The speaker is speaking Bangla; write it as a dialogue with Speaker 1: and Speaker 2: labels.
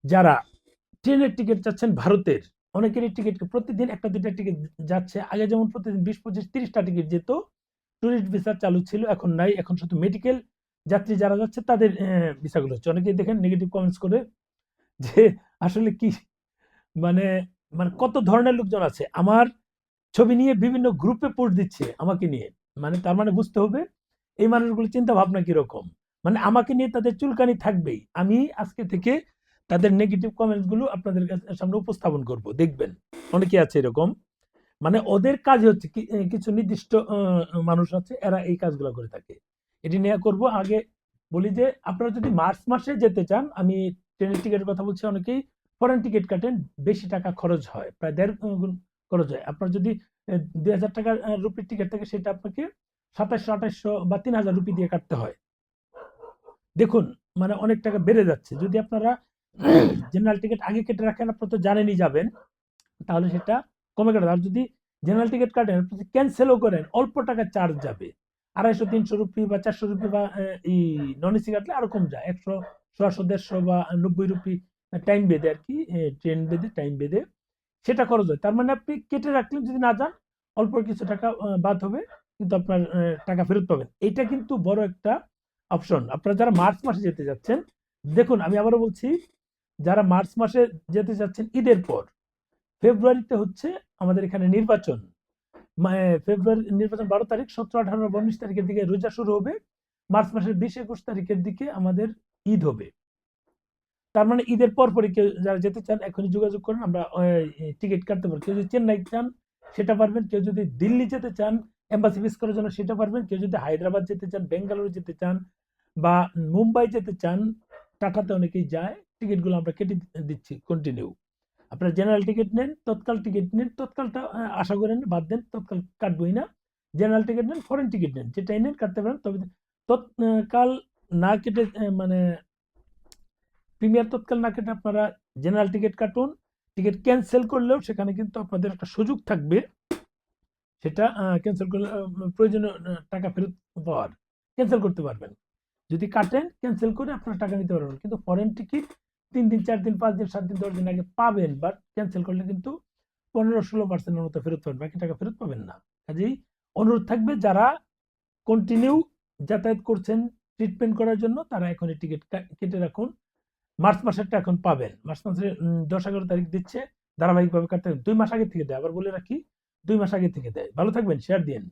Speaker 1: যারা ট্রেনের টিকিট চাচ্ছেন ভারতের, অনেকেরই টিকিট প্রতিদিন একটা দুইটা টিকিট যাচ্ছে। আগে যেমন প্রতিদিন 20, 25, 30টা টিকিট যেত, টুরিস্ট ভিসা চালু ছিল, এখন নাই। এখন শুধু মেডিকেল যাত্রী যারা যাচ্ছে তাদের ভিসাগুলো হচ্ছে। অনেকেই দেখেন নেগেটিভ কমেন্টস করে যে আসলে কি, মানে মানে কত ধরনের লোকজন আছে আমার ছবি নিয়ে বিভিন্ন গ্রুপে পোস্ট দিচ্ছে আমাকে নিয়ে। মানে তার মানে বুঝতে হবে এই মানুষগুলো চিন্তা ভাবনা কিরকম। মানে আমাকে নিয়ে তাদের চুলকানি থাকবেই। আমি আজকে থেকে তাদের নেগেটিভ কমেন্টস গুলো আপনাদের সামনে উপস্থাপন করব, দেখবেন অনেকে আছে এরকম। মানে ওদের কাজ হচ্ছে কিছু নির্দিষ্ট মানুষ আছে, এরা এই কাজগুলো করে থাকে। এটি নিয়ে করব। আগে বলি যে আপনারা যদি মার্চ মাসে যেতে চান, আমি ট্রেনের টিকিটের কথা বলছি, অনেকেই ফরেন টিকিট কাটেন, বেশি টাকা খরচ হয়, প্রায় 1.5 গুণ খরচ হয়। আপনার যদি 2,000 টাকার রুপির টিকিট থাকে, সেটা আপনাকে 2700, 2800 বা 3,000 রুপি দিয়ে কাটতে হয়। দেখুন, মানে অনেক টাকা বেড়ে যাচ্ছে। যদি আপনারা জেনারেল টিকিট আগে কেটে রাখেন, আপনারা তো জানেনই যাবেন, তাহলে সেটা কমে কাটে। আর যদি জেনারেল টিকিট কাটেন, আপনি ক্যান্সেলও করেন, অল্প টাকা চার্জ যাবে। 250, 300 রুপি বা 400 রুপি, বা এই নন এসি কাটলে আরো কম যায়, 100, 150, 150 বা 90 রুপি, টাইম বেঁধে আর কি, ট্রেন বেঁধে, টাইম বেঁধে সেটা খরচ হয়। তার মানে আপনি কেটে রাখলেন, যদি না যান অল্প কিছু টাকা বাদ হবে, কিন্তু আপনার টাকা ফেরত পাবেন। এইটা কিন্তু বড় একটা অপশন। আপনারা যারা মার্চ মাসে যেতে যাচ্ছেন, দেখুন আমি আবারও বলছি, যারা মার্চ মাসে যেতে যাচ্ছেন ঈদের পর, ফেব্রুয়ারিতে হচ্ছে আমাদের এখানে নির্বাচন। ফেব্রুয়ারি নির্বাচন 12 তারিখ, 17, 18, 19 তারিখের দিকে রোজা শুরু হবে। মার্চ মাসের 20, 21 তারিখের দিকে আমাদের ঈদ হবে। তার মানে ঈদের পর পরই কেউ যারা যেতে চান এখনই যোগাযোগ করেন, আমরা টিকিট কাটতে পারবো। কেউ যদি চেন্নাই চান সেটা পারবেন, কেউ যদি দিল্লি যেতে চান এম্বাসি ভিজিট করার জন্য সেটা পারবেন, কেউ যদি হায়দ্রাবাদ যেতে চান, বেঙ্গালুরু যেতে চান বা মুম্বাই যেতে চান, টাটাতে অনেকেই যায়, টিকিটগুলো আমরা কেটে দিচ্ছি কন্টিনিউ। আপনারা জেনারেল টিকিট নেন, তৎকাল টিকিট নেন, তৎকালটা আশা করেন বাদ দেন, তৎকাল কাটবই না। জেনারেল টিকিট নেন, ফরেন টিকিট নেন, যেটাই নেন কাটতে পারেন। তবে তৎকাল না কেটে, মানে প্রিমিয়ার তৎকাল না কেটে আপনারা জেনারেল টিকিট কাটুন। টিকিট ক্যান্সেল করলেও সেখানে কিন্তু আপনাদের একটা সুযোগ থাকবে, সেটা ক্যান্সেল করলে প্রয়োজনীয় টাকা ফেরত পাওয়ার, ক্যান্সেল করতে পারবেন। যদি কাটেন, ক্যান্সেল করে আপনার টাকা নিতে পারবেন। কিন্তু ফরেন টিকিট 3 দিন, 4 দিন, 5 দিন, 7 দিন, 10 দিন আগে পাবেন, বাট ক্যান্সেল করলে কিন্তু 15-16% মতো ফেরত পাবেন, বাকি টাকা ফেরত পাবেন না। কাজেই অনুরোধ থাকবে, যারা কন্টিনিউ যাতায়াত করছেন ট্রিটমেন্ট করার জন্য, তারা এখনই টিকিট কেটে রাখুন। মার্চ মাসেরটা এখন পাবেন। মার্চ মাসের 10, 11 তারিখ দিচ্ছে, ধারাবাহিকভাবে কাটতে 2 মাস আগে থেকে দেয়। আবার বলে রাখি, 2 মাস আগে থেকে দেয়। ভালো থাকবেন, শেয়ার দিন।